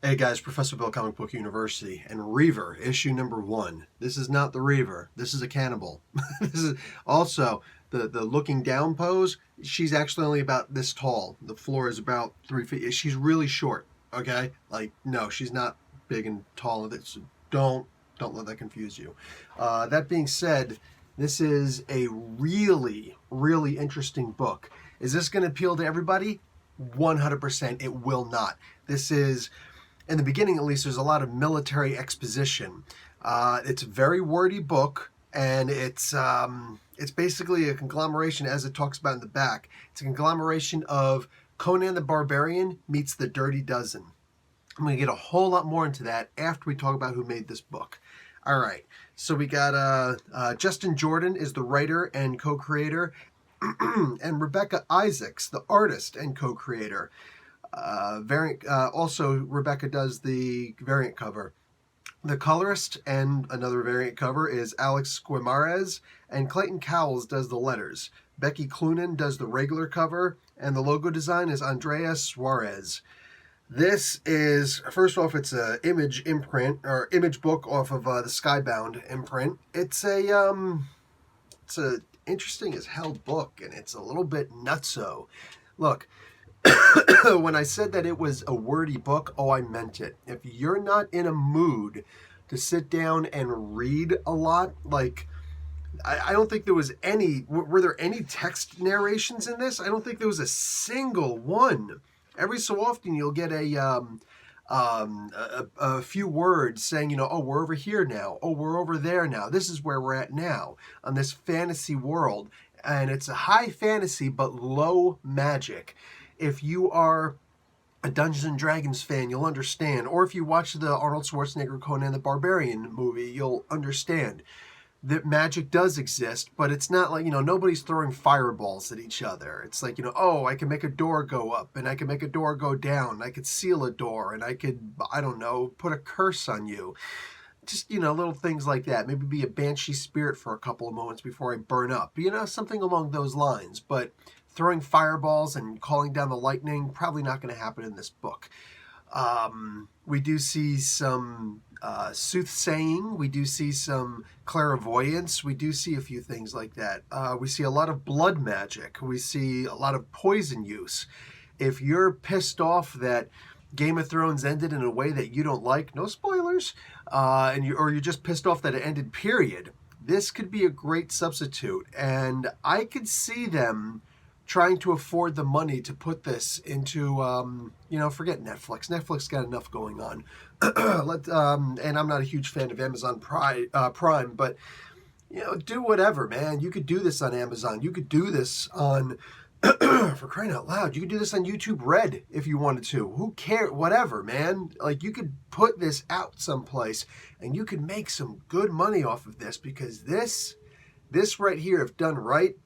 Hey guys, Professor Bill, Comic Book University, and Reaver, issue number 1. This is not the Reaver. This is a cannibal. This is also the looking down pose. She's actually only about this tall. The floor is about 3 feet. She's really short. Okay, like no, she's not big and tall. Don't don't let that confuse you. That being said, this is a really interesting book. Is this going to appeal to everybody? 100%. It will not. This is in the beginning, at least, there's a lot of military exposition. It's a very wordy book, and it's basically a conglomeration, as it talks about in the back. It's a conglomeration of Conan the Barbarian meets the Dirty Dozen. I'm going to get a whole lot more into that after we talk about who made this book. All right, so we got Justin Jordan is the writer and co-creator, and Rebecca Isaacs, the artist and co-creator. Also, Rebecca does the variant cover. The colorist and another variant cover is Alex Guimarães, and Clayton Cowles does the letters. Becky Cloonan does the regular cover, and the logo design is Andrea Suarez. This is, first off, it's a image imprint or image book off of the Skybound imprint. It's a interesting as hell book, and it's a little bit nutso. Look. When I said that it was a wordy book, oh, I meant it. If you're not in a mood to sit down and read a lot, like, I don't think there was any, were there any text narrations in this? I don't think there was a single one. Every so often you'll get a few words saying, oh, we're over here now. Oh, we're over there now. This is where we're at now on this fantasy world. And it's a high fantasy, but low magic. If you are a Dungeons and Dragons fan, you'll understand. Or if you watch the Arnold Schwarzenegger Conan the Barbarian movie, you'll understand that magic does exist, but it's not like, nobody's throwing fireballs at each other. It's like, oh, I can make a door go up, and I can make a door go down. I could seal a door, and I could, I don't know, put a curse on you. Just, little things like that. Maybe be a banshee spirit for a couple of moments before I burn up. Something along those lines. But throwing fireballs and calling down the lightning, probably not going to happen in this book. We do see some soothsaying. We do see some clairvoyance. We do see a few things like that. We see a lot of blood magic. We see a lot of poison use. If you're pissed off that Game of Thrones ended in a way that you don't like, no spoilers, or you're just pissed off that it ended, period, this could be a great substitute. And I could see them trying to afford the money to put this into, forget Netflix. Netflix got enough going on. And I'm not a huge fan of Amazon Prime, but, do whatever, man. You could do this on Amazon. You could do this on, for crying out loud, you could do this on YouTube Red if you wanted to. Who cares? Whatever, man. Like, you could put this out someplace, and you could make some good money off of this, because this right here, if done right,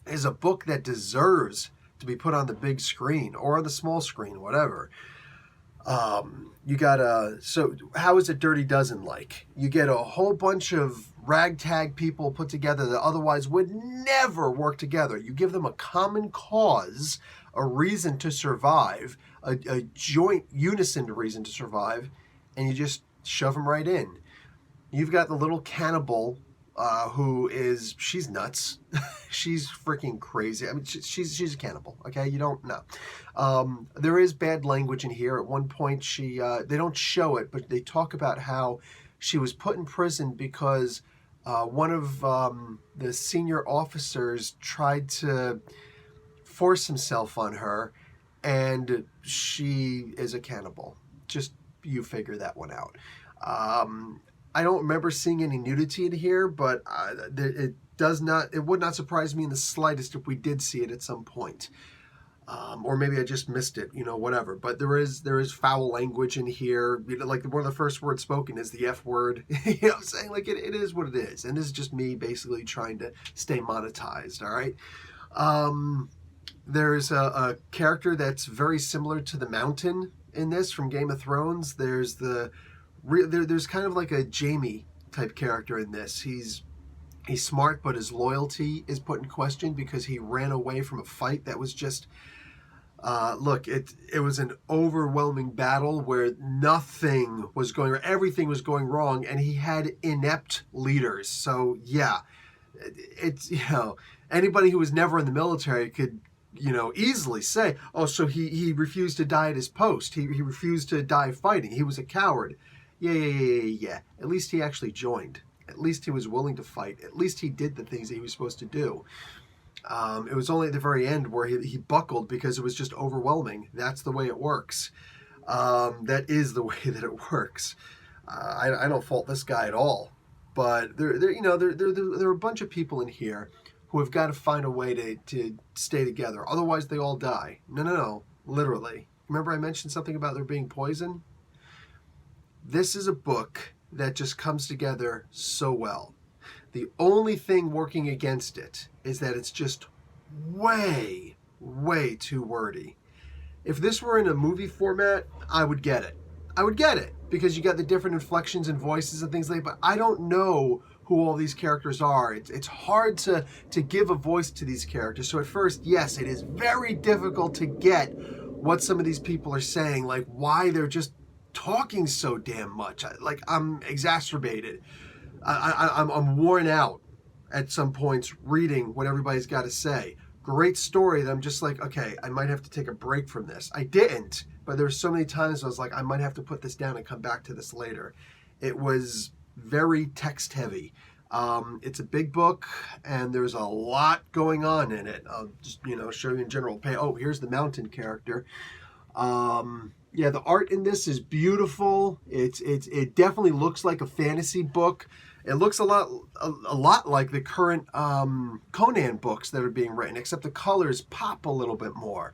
is a book that deserves to be put on the big screen or on the small screen, whatever. So how is a Dirty Dozen like? You get a whole bunch of ragtag people put together that otherwise would never work together. You give them a common cause, a reason to survive, a joint unison reason to survive, and you just shove them right in. You've got the little cannibal she's nuts. She's freaking crazy. I mean, she's a cannibal, okay? You don't know. There is bad language in here. At one point, they don't show it, but they talk about how she was put in prison because one of the senior officers tried to force himself on her, and she is a cannibal. Just you figure that one out. I don't remember seeing any nudity in here, but it would not surprise me in the slightest if we did see it at some point. Or maybe I just missed it, whatever. But there is foul language in here. Like, one of the first words spoken is the F word. I'm saying, like, it is what it is. And this is just me basically trying to stay monetized, all right? There's a character that's very similar to the Mountain in this from Game of Thrones. There's kind of like a Jaime type character in this. He's smart, but his loyalty is put in question because he ran away from a fight that was just Look, it was an overwhelming battle where nothing was going right, everything was going wrong, and he had inept leaders. So yeah, it's, anybody who was never in the military could, easily say, oh, so he refused to die at his post. He refused to die fighting. He was a coward. Yeah. At least he actually joined. At least he was willing to fight. At least he did the things that he was supposed to do. It was only at the very end where he buckled because it was just overwhelming. That's the way it works. That is the way that it works. I don't fault this guy at all. But there are a bunch of people in here who have got to find a way to stay together. Otherwise, they all die. No. Literally. Remember I mentioned something about there being poison? This is a book that just comes together so well. The only thing working against it is that it's just way too wordy. If this were in a movie format, I would get it. Because you got the different inflections and voices and things like that, but I don't know who all these characters are. It's hard to give a voice to these characters. So at first, yes, it is very difficult to get what some of these people are saying, like why they're just talking so damn much. I'm exacerbated. I'm worn out at some points reading what everybody's got to say. Great story that I'm just like, okay, I might have to take a break from this. I didn't, but there were so many times I was like, I might have to put this down and come back to this later. It was very text heavy. It's a big book and there's a lot going on in it. I'll just, show you in general. Oh, here's the mountain character. Yeah, the art in this is beautiful. It definitely looks like a fantasy book. It looks a lot like the current Conan books that are being written, except the colors pop a little bit more.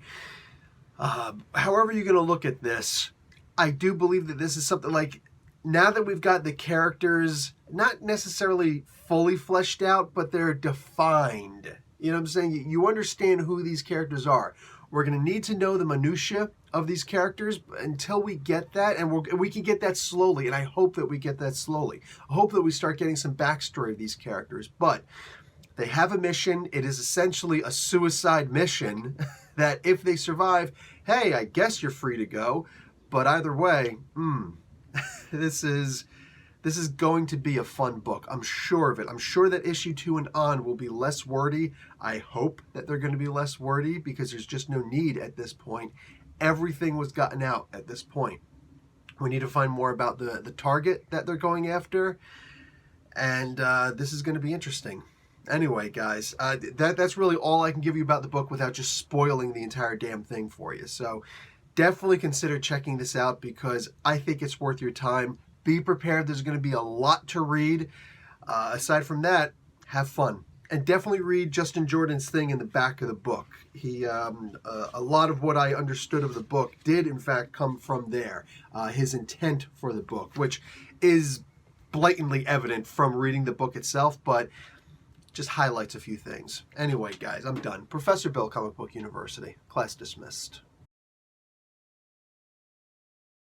However you're going to look at this, I do believe that this is something like, now that we've got the characters not necessarily fully fleshed out, but they're defined. You know what I'm saying? You understand who these characters are. We're going to need to know the minutiae of these characters until we get that, and we can get that slowly, and I hope that we get that slowly. I hope that we start getting some backstory of these characters, but they have a mission. It is essentially a suicide mission that if they survive, hey, I guess you're free to go, but either way, this is going to be a fun book. I'm sure of it. I'm sure that issue 2 and on will be less wordy. I hope that they're going to be less wordy because there's just no need at this point. Everything was gotten out at this point. We need to find more about the target that they're going after, and this is going to be interesting. Anyway, guys, that's really all I can give you about the book without just spoiling the entire damn thing for you. So definitely consider checking this out because I think it's worth your time. Be prepared. There's going to be a lot to read. Aside from that, have fun. And definitely read Justin Jordan's thing in the back of the book. A lot of what I understood of the book did, in fact, come from there. His intent for the book, which is blatantly evident from reading the book itself, but just highlights a few things. Anyway, guys, I'm done. Professor Bill, Comic Book University. Class dismissed.